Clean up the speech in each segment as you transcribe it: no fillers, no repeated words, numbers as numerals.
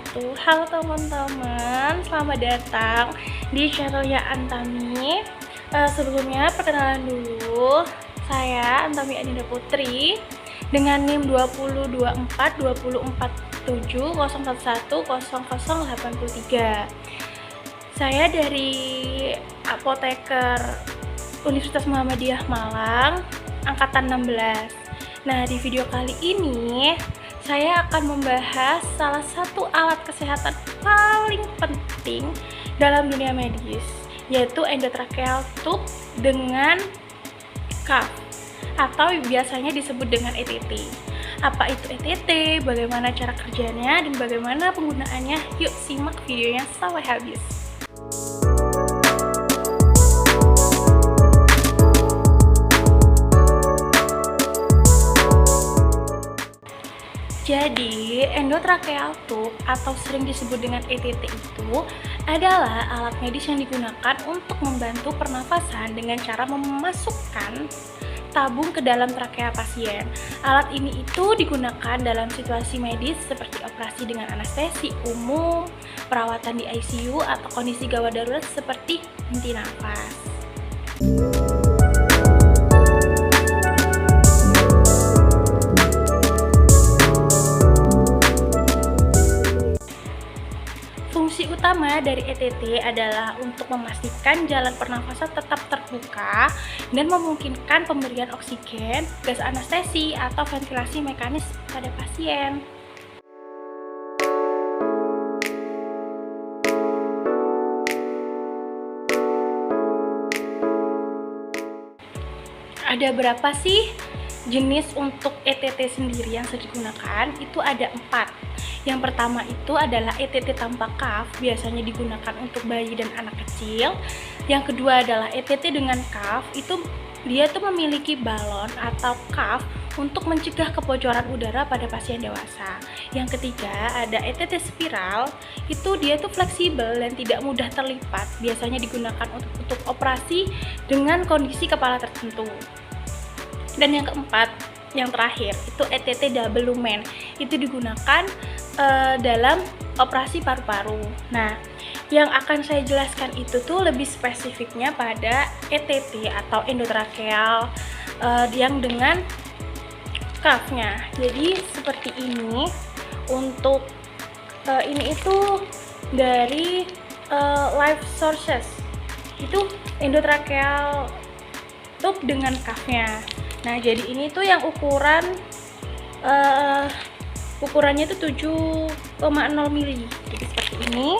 wabarakatuh. Halo teman-teman, selamat datang di channelnya Antami. Sebelumnya perkenalan dulu, saya Antami Adinda Putri dengan NIM 2024-247-011-0083. Saya dari Apoteker Universitas Muhammadiyah Malang, angkatan 16. Nah, di video kali ini saya akan membahas salah satu alat kesehatan paling penting dalam dunia medis, yaitu endotracheal tube dengan cuff atau biasanya disebut dengan ETT. Apa itu ETT, bagaimana cara kerjanya, dan bagaimana penggunaannya? Yuk simak videonya sampai habis. Jadi, endotracheal tube atau sering disebut dengan ETT itu adalah alat medis yang digunakan untuk membantu pernafasan dengan cara memasukkan tabung ke dalam trakea pasien. Alat ini itu digunakan dalam situasi medis seperti operasi dengan anestesi umum, perawatan di ICU, atau kondisi gawat darurat seperti henti nafas. Fungsi utama dari ETT adalah untuk memastikan jalan pernafasan tetap terbuka dan memungkinkan pemberian oksigen, gas anestesi, atau ventilasi mekanis pada pasien. Ada berapa sih jenis untuk ETT sendiri yang sering digunakan? Itu ada 4. Yang pertama itu adalah ETT tanpa cuff, biasanya digunakan untuk bayi dan anak kecil. Yang kedua adalah ETT dengan cuff, itu dia tuh memiliki balon atau cuff untuk mencegah kebocoran udara pada pasien dewasa. Yang ketiga ada ETT spiral, itu dia tuh fleksibel dan tidak mudah terlipat, biasanya digunakan untuk operasi dengan kondisi kepala tertentu. Dan yang keempat, yang terakhir itu ETT double lumen, itu digunakan dalam operasi paru-paru. Nah, yang akan saya jelaskan itu tuh lebih spesifiknya pada ETT atau endotracheal yang dengan cuff-nya. Jadi seperti ini. Untuk ini itu dari Life Sources, itu endotracheal tube dengan cuff-nya. Nah, jadi ini tuh yang ukurannya itu 7,0 mili. Jadi seperti ini.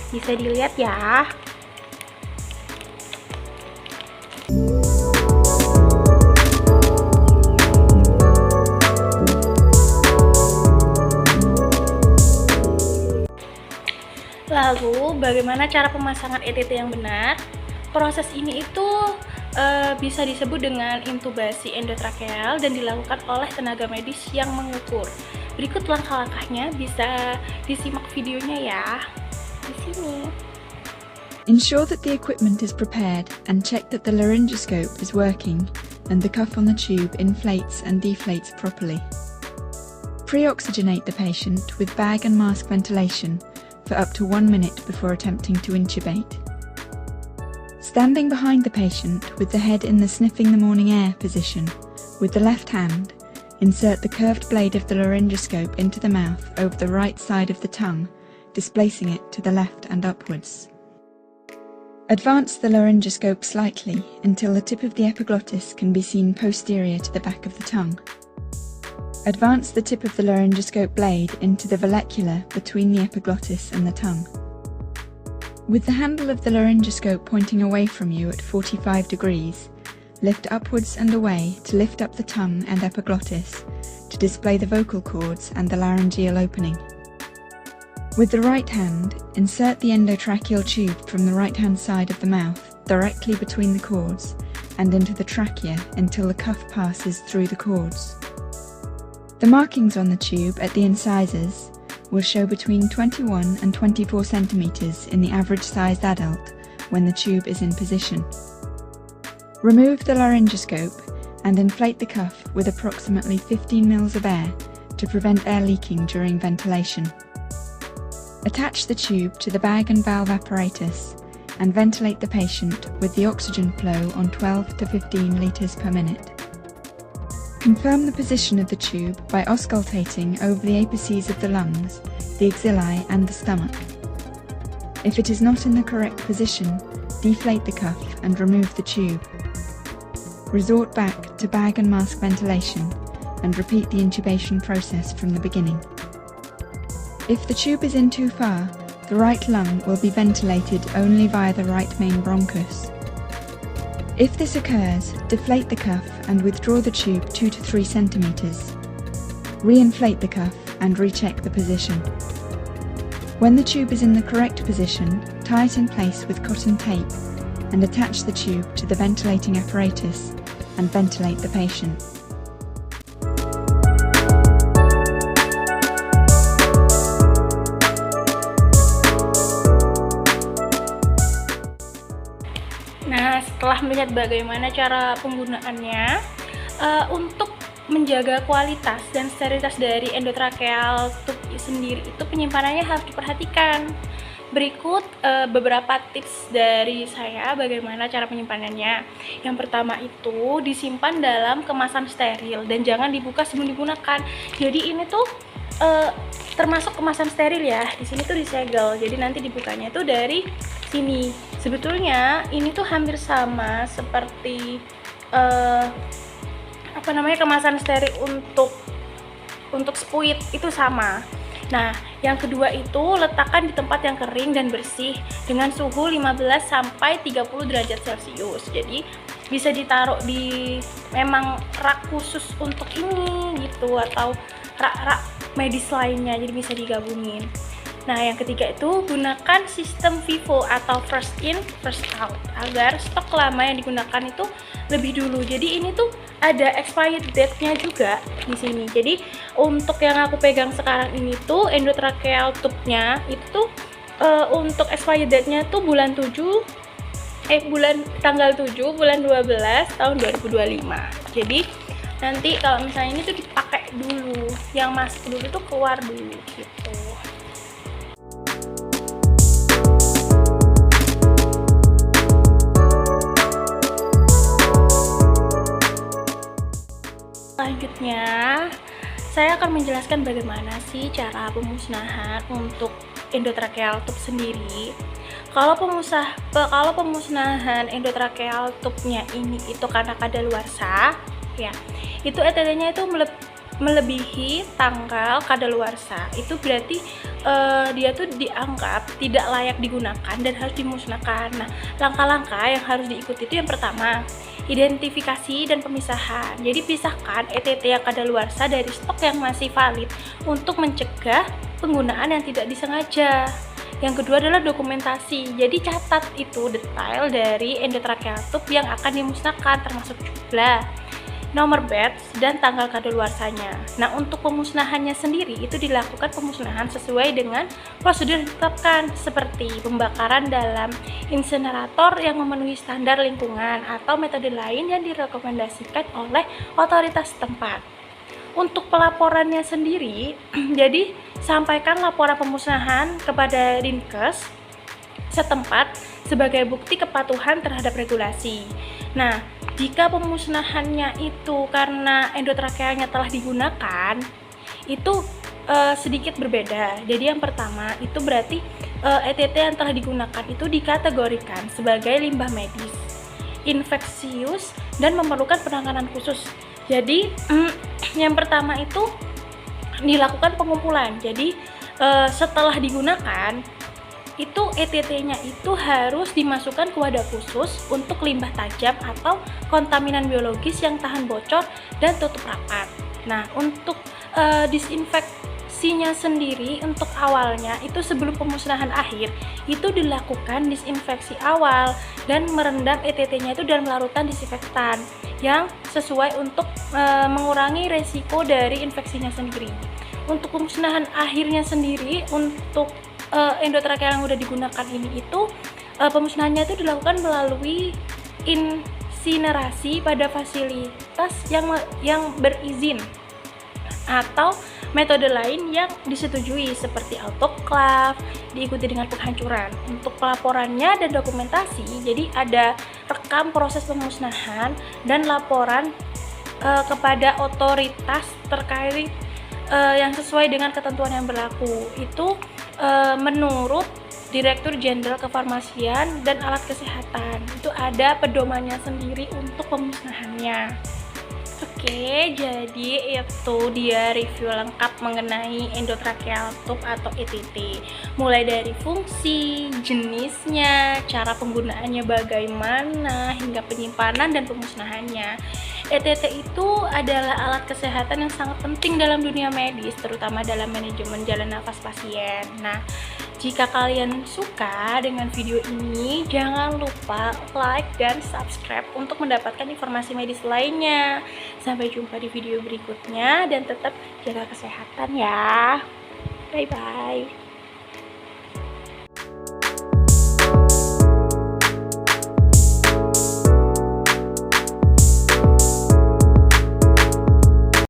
Bisa dilihat ya. Lalu, bagaimana cara pemasangan ETT yang benar? Proses ini itu bisa disebut dengan intubasi endotracheal dan dilakukan oleh tenaga medis yang mengukur. Berikut langkah-langkahnya, bisa disimak videonya ya di sini. Ensure that the equipment is prepared and check that the laryngoscope is working and the cuff on the tube inflates and deflates properly. Pre-oxygenate the patient with bag and mask ventilation for up to 1 minute before attempting to intubate. Standing behind the patient with the head in the sniffing the morning air position, with the left hand, insert the curved blade of the laryngoscope into the mouth over the right side of the tongue, displacing it to the left and upwards. Advance the laryngoscope slightly until the tip of the epiglottis can be seen posterior to the back of the tongue. Advance the tip of the laryngoscope blade into the vallecula between the epiglottis and the tongue. With the handle of the laryngoscope pointing away from you at 45 degrees, lift upwards and away to lift up the tongue and epiglottis to display the vocal cords and the laryngeal opening. With the right hand, insert the endotracheal tube from the right-hand side of the mouth directly between the cords and into the trachea until the cuff passes through the cords. The markings on the tube at the incisors will show between 21 and 24 centimeters in the average-sized adult when the tube is in position. Remove the laryngoscope and inflate the cuff with approximately 15 mils of air to prevent air leaking during ventilation. Attach the tube to the bag and valve apparatus and ventilate the patient with the oxygen flow on 12 to 15 litres per minute. Confirm the position of the tube by auscultating over the apices of the lungs, the axillae and the stomach. If it is not in the correct position, deflate the cuff and remove the tube. Resort back to bag and mask ventilation and repeat the intubation process from the beginning. If the tube is in too far, the right lung will be ventilated only via the right main bronchus. If this occurs, deflate the cuff and withdraw the tube 2 to 3 centimeters. Re-inflate the cuff and recheck the position. When the tube is in the correct position, tie it in place with cotton tape and attach the tube to the ventilating apparatus and ventilate the patient. Nah, setelah melihat bagaimana cara penggunaannya, untuk menjaga kualitas dan sterilitas dari endotracheal tube sendiri itu penyimpanannya harus diperhatikan. Berikut beberapa tips dari saya bagaimana cara penyimpanannya. Yang pertama itu disimpan dalam kemasan steril dan jangan dibuka sebelum digunakan. Jadi ini tuh termasuk kemasan steril ya. Di sini tuh disegel. Jadi nanti dibukanya tuh dari sini. Sebetulnya ini tuh hampir sama seperti kemasan steril untuk spuit itu sama. Nah, yang kedua itu letakkan di tempat yang kering dan bersih dengan suhu 15 sampai 30 derajat Celcius. Jadi bisa ditaruh di memang rak khusus untuk ini gitu atau rak-rak medis lainnya, jadi bisa digabungin. Nah, yang ketiga itu gunakan sistem FIFO atau first in first out agar stok lama yang digunakan itu lebih dulu. Jadi ini tuh ada expired date-nya juga di sini. Jadi untuk yang aku pegang sekarang ini tuh endotracheal tube-nya itu tuh untuk expired date-nya tuh tanggal 7 bulan 12 tahun 2025. Jadi nanti kalau misalnya ini tuh dipakai dulu, yang masuk dulu tuh keluar dulu gitu. Selanjutnya, saya akan menjelaskan bagaimana sih cara pemusnahan untuk endotracheal tube sendiri. Kalau pemusnahan endotracheal tube-nya ini itu karena kadaluarsa, ya, itu ETT-nya itu melebihi tanggal kadaluarsa. Itu berarti dia tuh dianggap tidak layak digunakan dan harus dimusnahkan. Nah, langkah-langkah yang harus diikuti itu yang pertama, identifikasi dan pemisahan. Jadi pisahkan ETT yang kadaluarsa dari stok yang masih valid untuk mencegah penggunaan yang tidak disengaja. Yang kedua adalah dokumentasi. Jadi catat itu detail dari endotracheal tube yang akan dimusnahkan, termasuk jumlah, nomor batch, dan tanggal kadaluarsanya. Nah, untuk pemusnahannya sendiri itu dilakukan pemusnahan sesuai dengan prosedur yang ditetapkan seperti pembakaran dalam insinerator yang memenuhi standar lingkungan atau metode lain yang direkomendasikan oleh otoritas setempat. Untuk pelaporannya sendiri, jadi sampaikan laporan pemusnahan kepada Dinkes setempat sebagai bukti kepatuhan terhadap regulasi. Nah, jika pemusnahannya itu karena endotrachealnya telah digunakan, itu sedikit berbeda. Jadi yang pertama itu berarti ETT yang telah digunakan itu dikategorikan sebagai limbah medis, infeksius, dan memerlukan penanganan khusus. Jadi yang pertama itu dilakukan pengumpulan. Jadi setelah digunakan itu ETT-nya itu harus dimasukkan ke wadah khusus untuk limbah tajam atau kontaminan biologis yang tahan bocor dan tutup rapat. Nah, untuk disinfeksinya sendiri untuk awalnya itu sebelum pemusnahan akhir itu dilakukan disinfeksi awal dan merendam ETT-nya itu dalam larutan disinfektan yang sesuai untuk mengurangi resiko dari infeksinya sendiri. Untuk pemusnahan akhirnya sendiri untuk endotracheal yang udah digunakan ini itu pemusnahannya itu dilakukan melalui insinerasi pada fasilitas yang berizin. atau metode lain yang disetujui seperti autoclave, diikuti dengan penghancuran. Untuk pelaporannya dan dokumentasi, jadi ada rekam proses pemusnahan dan laporan kepada otoritas terkait yang sesuai dengan ketentuan yang berlaku. Itu menurut Direktur Jenderal Kefarmasian dan Alat Kesehatan. Itu ada pedomannya sendiri untuk pemusnahannya. Oke, jadi itu dia review lengkap mengenai endotracheal tube atau ETT. Mulai dari fungsi, jenisnya, cara penggunaannya bagaimana, hingga penyimpanan dan pemusnahannya. ETT itu adalah alat kesehatan yang sangat penting dalam dunia medis, terutama dalam manajemen jalan nafas pasien. Nah, jika kalian suka dengan video ini, jangan lupa like dan subscribe untuk mendapatkan informasi medis lainnya. Sampai jumpa di video berikutnya dan tetap jaga kesehatan ya. Bye-bye.